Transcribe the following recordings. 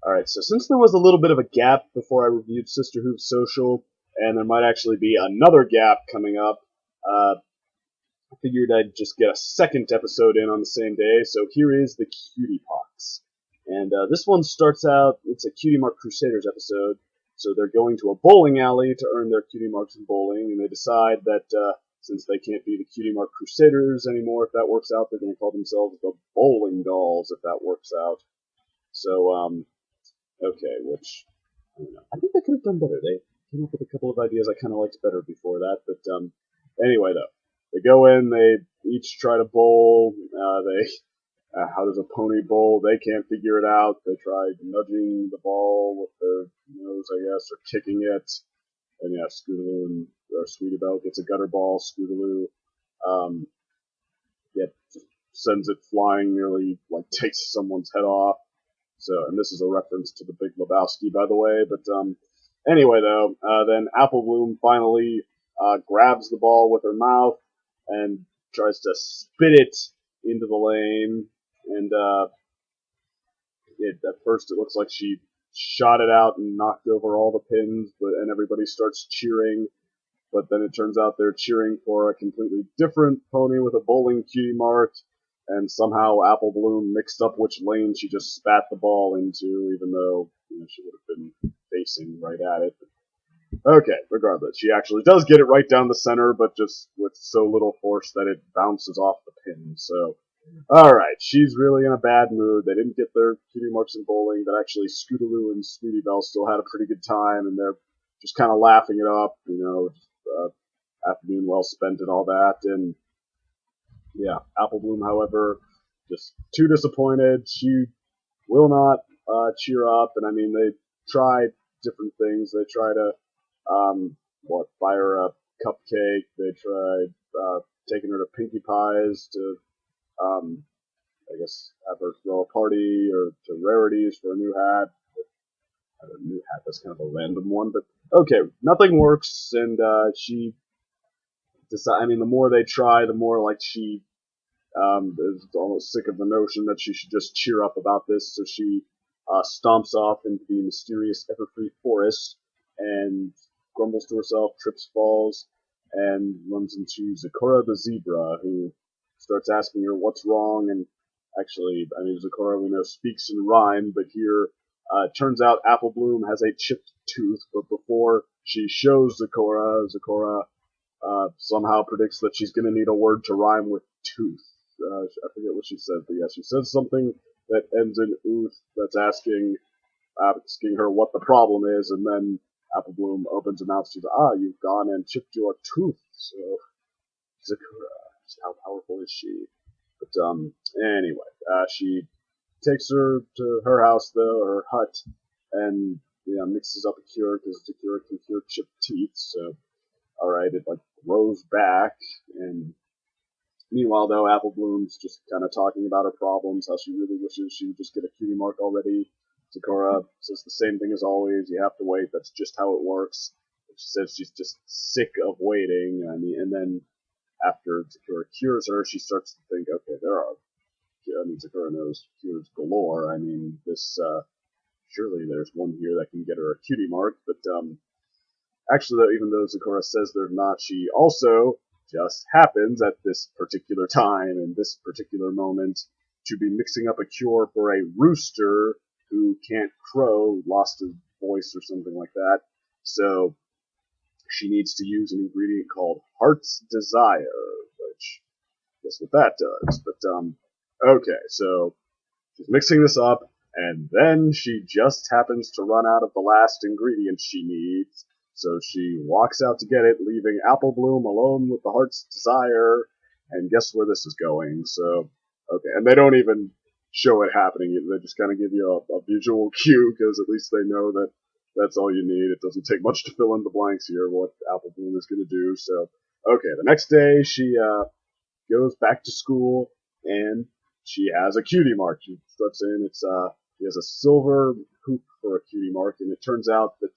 Alright, so since there was a little bit of a gap before I reviewed Sisterhood Social, and there might actually be another gap coming up, I figured I'd just get a second episode in on the same day, so here is the Cutie Pox. And this one starts out, it's a Cutie Mark Crusaders episode, so they're going to a bowling alley to earn their Cutie Marks in bowling, and they decide that since they can't be the Cutie Mark Crusaders anymore, if that works out, they're going to call themselves the Bowling Dolls, if that works out. So, okay, which, I don't know. I think they could have done better. They came up with a couple of ideas I kind of liked better before that, but anyway, though. They go in, they each try to bowl, how does a pony bowl? They can't figure it out. They try nudging the ball with their nose, I guess, or kicking it. And yeah, Scootaloo and Sweetie Belle gets a gutter ball. Scootaloo, yeah, just sends it flying, nearly like takes someone's head off. So, and this is a reference to the Big Lebowski, by the way. But anyway, though, then Apple Bloom finally grabs the ball with her mouth and tries to spit it into the lane. And at first it looks like she shot it out and knocked over all the pins, and everybody starts cheering. But then it turns out they're cheering for a completely different pony with a bowling cutie mark, and somehow Apple Bloom mixed up which lane she just spat the ball into, even though she would have been facing right at it. Okay, regardless, she actually does get it right down the center, but just with so little force that it bounces off the pin. So, alright, she's really in a bad mood. They didn't get their cutie marks in bowling, but actually Scootaloo and Sweetie Belle still had a pretty good time, and they're just kind of laughing it up, afternoon well spent and all that. And yeah, Apple Bloom, however, just too disappointed. She will not cheer up, and I mean, they try different things. They try to buy her a cupcake. They tried taking her to Pinkie Pie's to, I guess, have her throw a party, or to Rarities for a new hat. A new hat, that's kind of a random one, but okay, nothing works, and she decide. I mean, the more they try, the more like she is almost sick of the notion that she should just cheer up about this. So she stomps off into the mysterious Everfree Forest and grumbles to herself, trips, falls, and runs into Zecora the zebra, who starts asking her what's wrong. And actually, I mean, Zecora, we know, speaks in rhyme, but here it turns out Apple Bloom has a chipped tooth. But before she shows Zecora, somehow predicts that she's going to need a word to rhyme with tooth. I forget what she says, but yeah, she says something that ends in ooth, that's asking her what the problem is, and then Apple Bloom opens her mouth. She's you've gone and chipped your tooth. So, Zecora, how powerful is she? But anyway, she takes her to her house, though, her hut, and mixes up a cure, because the cure can cure chipped teeth. So, alright, it grows back, and meanwhile, though, Apple Bloom's just kind of talking about her problems, how she really wishes she would just get a cutie mark already. Zecora says the same thing as always, you have to wait, that's just how it works. And she says she's just sick of waiting, and then after Zecora cures her, she starts to think, okay, Zecora knows cures galore. I mean, surely there's one here that can get her a cutie mark, but, actually, though, even though Zecora says there's not, she also just happens at this particular time, in this particular moment, to be mixing up a cure for a rooster who can't crow, lost his voice or something like that. So she needs to use an ingredient called Heart's Desire, which guess what that does. But okay, so she's mixing this up, and then she just happens to run out of the last ingredient she needs. So she walks out to get it, leaving Apple Bloom alone with the Heart's Desire, and guess where this is going. So, okay, and they don't even show it happening. They just kind of give you a visual cue, because at least they know that that's all you need. It doesn't take much to fill in the blanks here, what Apple Bloom is going to do. So, okay, the next day she goes back to school, and she has a cutie mark. She steps in, she has a silver hoop for a cutie mark, and it turns out that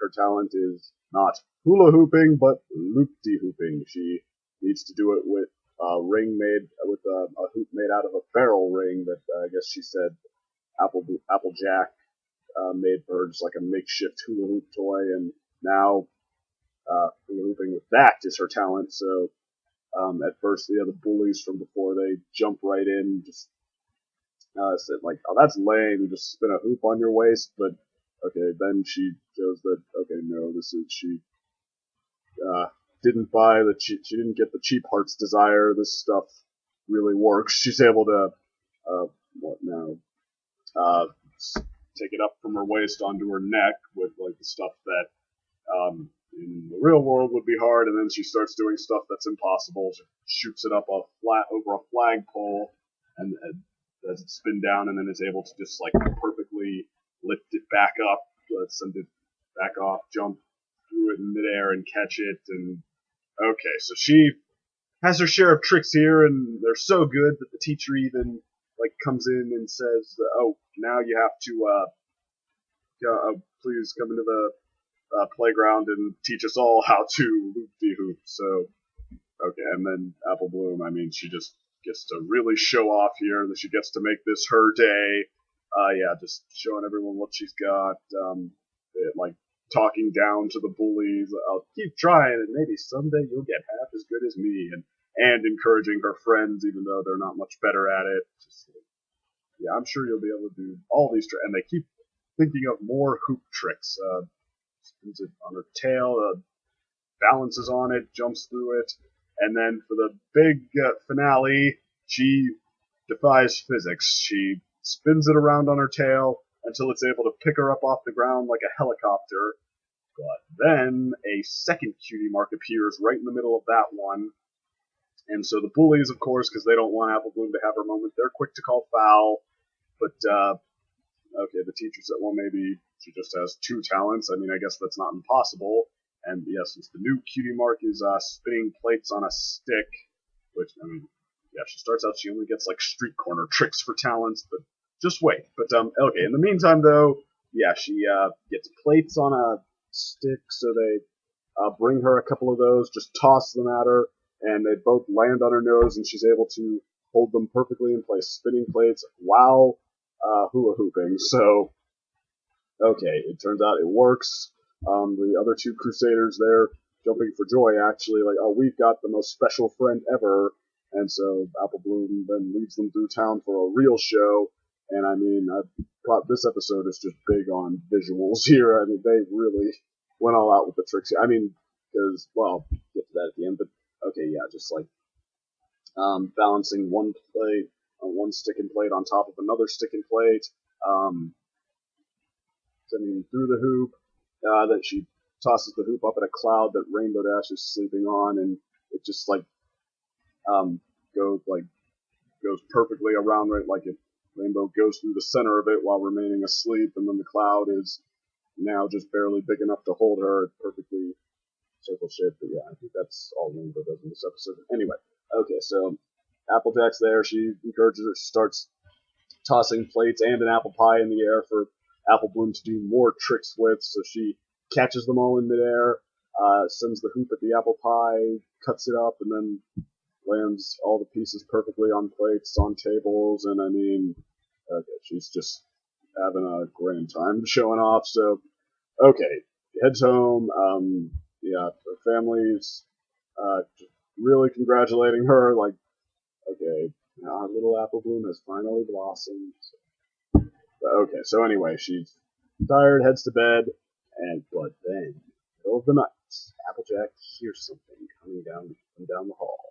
her talent is not hula hooping, but loop-de-hooping. She needs to do it with a ring made with a hoop made out of a barrel ring that I guess she said Applejack made for her just like a makeshift hula hoop toy, and now hula hooping with that is her talent. So at first, the other bullies from before, they jump right in, just said like, "Oh, that's lame. You just spin a hoop on your waist." But okay, then she shows that okay, no, she didn't buy the cheap. She didn't get the cheap heart's desire. This stuff really works. She's able to what now? Uh, take it up from her waist onto her neck with like the stuff that in the real world would be hard, and then she starts doing stuff that's impossible. She shoots it up over a flagpole, and does it spin down, and then is able to just like perfectly lift it back up, send it back off, jump through it in midair, and catch it. And okay, so she has her share of tricks here, and they're so good that the teacher even like comes in and says, "Oh, now you have to please come into the playground and teach us all how to loop-de-hoop." So, okay, and then Apple Bloom, I mean, she just gets to really show off here, that she gets to make this her day. Yeah, just showing everyone what she's got, like talking down to the bullies. "I'll keep trying, and maybe someday you'll get half as good as me," and encouraging her friends, even though they're not much better at it. Just, yeah, I'm sure you'll be able to do all these tricks, and they keep thinking of more hoop tricks. Spins it on her tail, balances on it, jumps through it, and then for the big finale, she defies physics. She spins it around on her tail until it's able to pick her up off the ground like a helicopter. But then a second Cutie Mark appears right in the middle of that one. And so the bullies, of course, because they don't want Apple Bloom to have her moment, they're quick to call foul. But okay, the teacher said, well, maybe she just has two talents. I mean, I guess that's not impossible. And yes, since the new Cutie Mark is spinning plates on a stick, which, I mean, yeah, she starts out, she only gets like street corner tricks for talents, but just wait. But okay, in the meantime, though, yeah, she gets plates on a stick, so they bring her a couple of those, just toss them at her, and they both land on her nose, and she's able to hold them perfectly in place, spinning plates while hula hooping. So, okay, it turns out it works. The other two Crusaders there jumping for joy, actually, like, oh, we've got the most special friend ever. And so Apple Bloom then leads them through town for a real show. And I mean, this episode is just big on visuals here. I mean, they really went all out with the tricks. I mean, because, well, get to that at the end, but okay, yeah, just like balancing one plate, one stick and plate on top of another stick and plate, sending through the hoop. That she tosses the hoop up at a cloud that Rainbow Dash is sleeping on, and it just like goes perfectly around, right? Like it, Rainbow goes through the center of it while remaining asleep, and then the cloud is now just barely big enough to hold her, perfectly circle shaped. But yeah, I think that's all Rainbow does in this episode. Anyway, okay, so Applejack's there. She encourages her, starts tossing plates and an apple pie in the air for Apple Bloom to do more tricks with. So she catches them all in midair, sends the hoop at the apple pie, cuts it up, and then lands all the pieces perfectly on plates, on tables, and I mean, okay, she's just having a grand time showing off. So, okay, heads home. Yeah, her family's really congratulating her. Like, okay, now our little Apple Bloom has finally blossomed. Okay, so anyway, she's tired, heads to bed, but then, middle of the night, Applejack hears something coming down the hall.